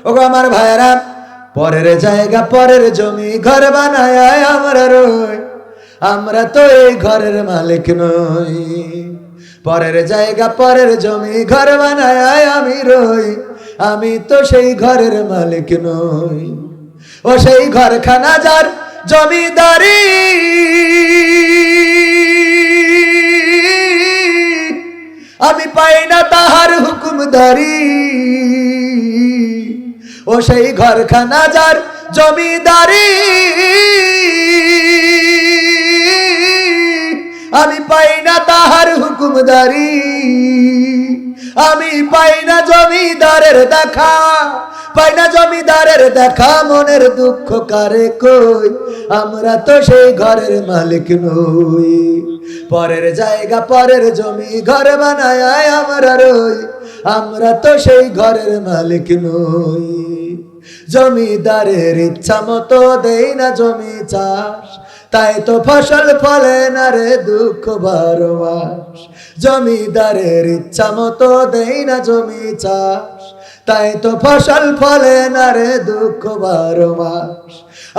ওগো আমার ভাইরা, পরের জায়গা পরের জমি ঘর বানায় আমরা রই, আমরা তো এই ঘরের মালিক নই। পরের জায়গা পরের জমি ঘর বানায় আমি রই, আমি তো সেই ঘরের মালিক নই। ও সেই ঘরখানা যার জমিদারি, আমি পাই না তাহার হুকুমদারি। ও সেই ঘরখানা যার জমিদারি, আমি পাই না তাহার হুকুমদারি। আমি পাই না জমিদারের দেখা, পাই না জমিদারের দেখা, মনের দুঃখ কারে কই, আমরা তো সেই ঘরের মালিক নই। পরের জায়গা পরের জমি ঘর বানায় আমরা রই, আমরা তো সেই ঘরের মালিক নই। জমিদারের ইচ্ছা মতো দেই না জমি চাষ, তাই তো ফসল ফলে না রে দুঃখ 12 মাস। জমিদারের ইচ্ছা মতো দেই না জমি চাষ, তাই তো ফসল ফলে না রে দুঃখ 12 মাস।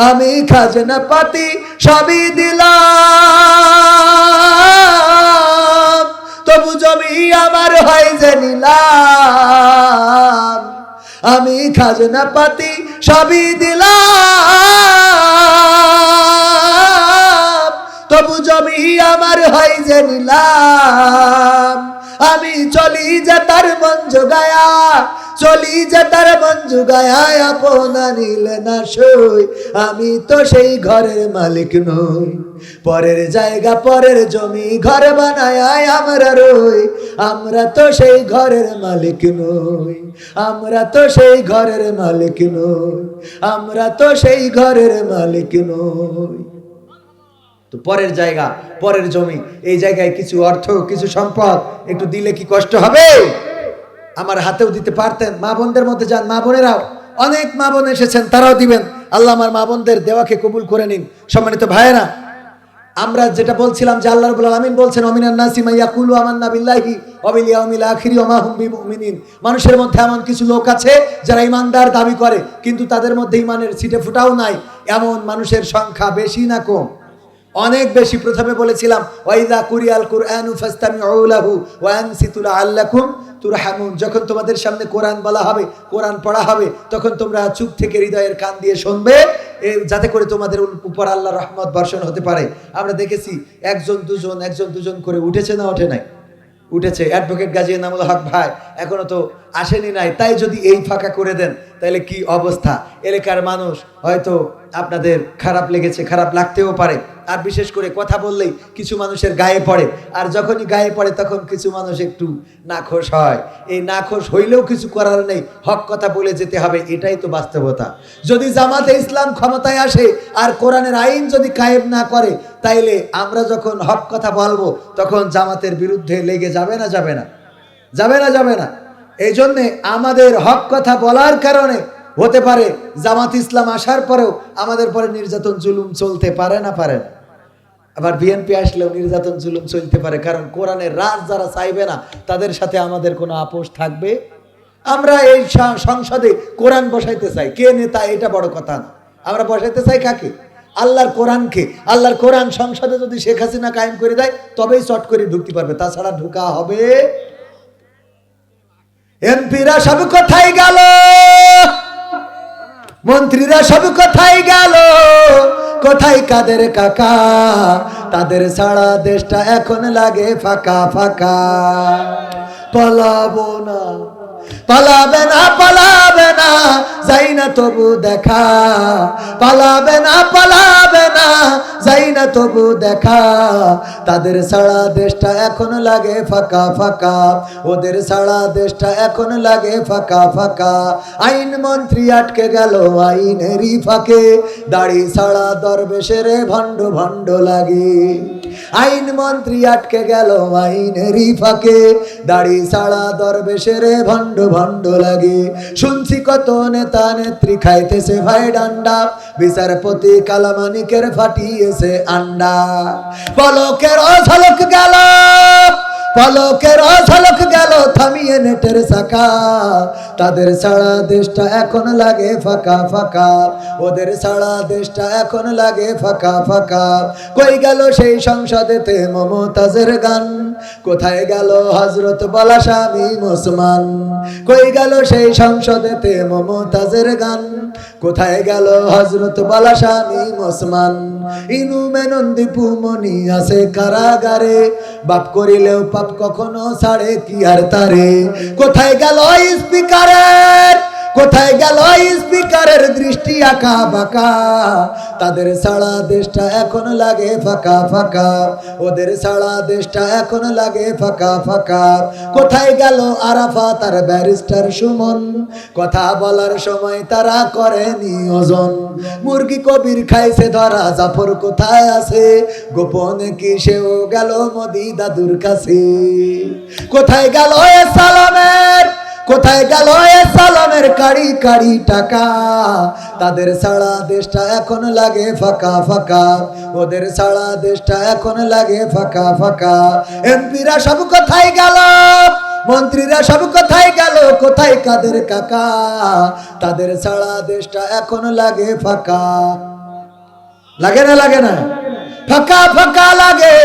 আমি খাজনা পাতি সবই দিলাম, তবু জমি আমার হয় যে নিলাম। আমি খাজনা পাতি সবই দিলাম, তবু জমি আমার হয় যে নিলাম। আমি চলি যে তার মন জোগায়া, চলি যে তার মন জোগায়া, আপনা নিলে না সই, আমি তো সেই ঘরের মালিক নই। পরের জায়গা পরের জমি ঘর বানায় আমরা রই, আমরা তো সেই ঘরের মালিক নই। আমরা তো সেই ঘরের মালিক নই, আমরা তো সেই ঘরের মালিক নই। তো পরের জায়গা পরের জমি, এই জায়গায় কিছু অর্থ কিছু সম্পদ একটু দিলে কি কষ্ট হবে? আমার হাতেও দিতে পারতেন। মা বোনদের মধ্যে যান, মা বোনেরাও অনেক মা বোন এসেছেন, তারাও দিবেন। আল্লাহ আমার মা বোনদের দেওয়াকে কবুল করে নিন। সম্মানিত ভাইয়েরা, আমরা যেটা বলছিলাম যে আল্লাহ রাব্বুল আলামিন বলছেন, অমিনান নাসি মা ইয়াকুলু আমান্না বিল্লাহি ওয়া বিল ইয়াউমিল আখিরি ওয়া মা হুম বিমুমিনিন। মানুষের মধ্যে এমন কিছু লোক আছে যারা ঈমানদার দাবি করে, কিন্তু তাদের মধ্যে ঈমানের ছিটে ফোঁটাও নাই। এমন মানুষের সংখ্যা বেশি না কম? অনেক বেশি। প্রথমে বলেছিলাম ওয়াইদা কুরিয়াল কুরআনু ফাসতামিউ লাহু ওয়া আনসিতু লাআল্লাকুম তুরহামুন। যখন তোমাদের সামনে কোরআন বলা হবে, কোরআন পড়া হবে, তখন তোমরা চুপ থেকে হৃদয়ের কান দিয়ে শুনবে, যাতে করে তোমাদের উপর আল্লাহর রহমত বর্ষণ হতে পারে। আমরা দেখেছি একজন দুজন করে উঠেছে না ওঠে নাই? উঠেছে। অ্যাডভোকেট গাজী এনামুল হক ভাই এখনো তো আসেনি নাই, তাই যদি এই ফাঁকা করে দেন তাহলে কি অবস্থা। এলাকার মানুষ হয়তো আপনাদের খারাপ লেগেছে, খারাপ লাগতেও পারে। আর বিশেষ করে কথা বললেই কিছু মানুষের গায়ে পড়ে, আর যখনই গায়ে পড়ে তখন কিছু মানুষ একটু নাখোশ হয়। এই নাখোশ হইলেও কিছু করার নেই, হক কথা বলে যেতে হবে, এটাই তো বাস্তবতা। যদি জামাতে ইসলাম ক্ষমতায় আসে আর কোরআনের আইন যদি কায়েম না করে, তাইলে আমরা যখন হক কথা বলবো তখন জামাতের বিরুদ্ধে লেগে যাবে না? যাবে না? যাবে না? যাবে না? এই জন্যে আমাদের হক কথা বলার কারণে হতে পারে জামাত ইসলাম আসার পরেও আমাদের পরে নির্যাতন জুলুম চলতে পারে না? পারে না। আবার বিএনপি আসলেও নির্যাতন জুলুম চলতে পারে, কারণ কোরআনের রাজ যারা চাইবে না তাদের সাথে আমাদের কোনো আপোষ থাকবে। আমরা এই সংসদে কোরআন বসাইতে চাই, কে নেতা এটা বড় কথা না। আমরা বসাইতে চাই কাকে? আল্লাহর কোরআনকে। আল্লাহর কোরআন সংসদে যদি শেখ হাসিনা কায়েম করে দেয় তবেই চট করে ঢুকতে পারবে, তাছাড়া ঢুকা হবে। এমপিরা সব কোথায় গেল? মন্ত্রীরা সব কোথায় গেল? কোথায় কাদের কাকা? তাদের ছাড়া দেশটা এখন লাগে ফাঁকা ফাঁকা। পালাবো না, পালাবে না, পালাবে না, যাই না তবু দেখা। পালাবে না, পালাবে না, যাই না তবু দেখা। তাদের ছাড়া দেশটা এখন লাগে ফাঁকা ফাঁকা, ওদের ছাড়া দেশটা এখন লাগে ফাঁকা ফাঁকা। আইন মন্ত্রী আটকে গেল আইনেরই ফাঁকে, দাড়ি ছাড়া দরবেশের ভণ্ড ভণ্ড লাগে। আইন মন্ত্রী আটকে গেল আইনেরই ফাঁকে, দাড়ি ছাড়া দরবেশের ভণ্ড ভণ্ড লাগে। শুনছি কত নেতা নেত্রী খাইতেছে ভাই ডান্ডা, বিচারপতি কালামানিকের ফাটিয়েছে আন্ডা। পলকের ঝলক গেল, পলকের ঝলক গেল থামিয়ে নেটের চাকা, তাদের ছাড়া দেশটা এখন লাগে ফাঁকা ফাঁকা, ওদের ছাড়া দেশটা এখন লাগে ফাঁকা ফাঁকা। কই গেল সেই সংসদেতে মমতাজের গান, কোথায় গেল হযরত বলা শামীম ওসমান, কই গেল সেই সংসদেতে মমতাজের গান, কোথায় গেল হযরত বলা শামীম ওসমান। ইনু মেনন দীপু মনি আছে কারাগারে, বাপ করিলেও পাপ কখনো ছাড়ে কি আর তারে। কোথায় গেল স্পিকারের, কোথায় গেল স্পিকারের দৃষ্টি আঁকা বাঁকা, তাদের ছাড়া দেশটা এখন লাগে ফাঁকা ফাঁকা, ওদের ছাড়া দেশটা এখন লাগে ফাঁকা ফাঁকা। কোথায় গেল আরাফাত আর ব্যারিস্টার সুমন, কথা বলার সময় তারা করেনি ওজন। মুরগি কবির খাইছে ধরা, জাফর কোথায় আছে, গোপনে কি সেও গেল মোদি দাদুর কাছে। কোথায় গেল এ সালামের, কোথায় গেল এ সালামের কাড়ি কাড়ি টাকা, তাদের ছাড়া দেশটা এখন লাগে ফাঁকা ফাঁকা, ওদের ছাড়া দেশটা এখন লাগে ফাঁকা ফাঁকা। এমপিরা সব কোথায় গেল, মন্ত্রীরা সব কোথায় গেল, কোথায় কাদের কাকা, তাদের ছাড়া দেশটা এখন লাগে ফাঁকা। লাগে না লাগে না, ফাঁকা ফাঁকা লাগে,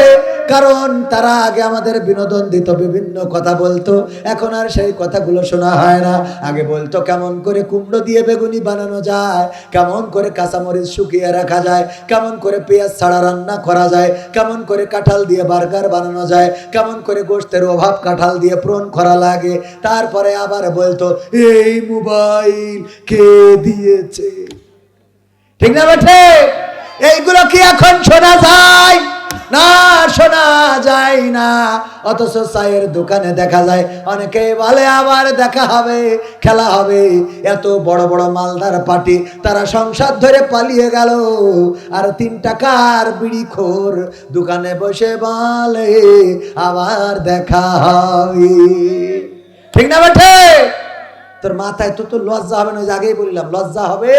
কারণ তারা আগে আমাদের বিনোদন দিত, বিভিন্ন কথা বলতো, এখন আর সেই কথাগুলো শোনা হয় না। আগে বলতো কেমন করে কুমড়ো দিয়ে বেগুনি বানানো যায়, কেমন করে কাঁচামরিচ শুকিয়ে রাখা যায়, কেমন করে পেঁয়াজ ছাড়া রান্না করা যায়, কেমন করে কাঁঠাল দিয়ে বার্গার বানানো যায়, কেমন করে গোশতের অভাব কাঁঠাল দিয়ে প্রণ করা লাগে। তারপরে আবার বলতো এই মোবাইল কে দিয়েছে, ঠিক না বেঠে? এইগুলো কি এখন শোনা যায়? না, শোনা যায় না। অথচ চায়ের দোকানে দেখা যায়, অনেকে বলে আবার দেখা হবে, খেলা হবে। এত বড় বড় মালদার পার্টি, তারা সংসার ধরে পালিয়ে গেল, আর 3 টাকার বিড়িখোর দোকানে বসে বলে আবার দেখা হবে, ঠিক না বেঠে? তোর মাথায় তো লজ্জা হবে না, আগেই বললাম লজ্জা হবে।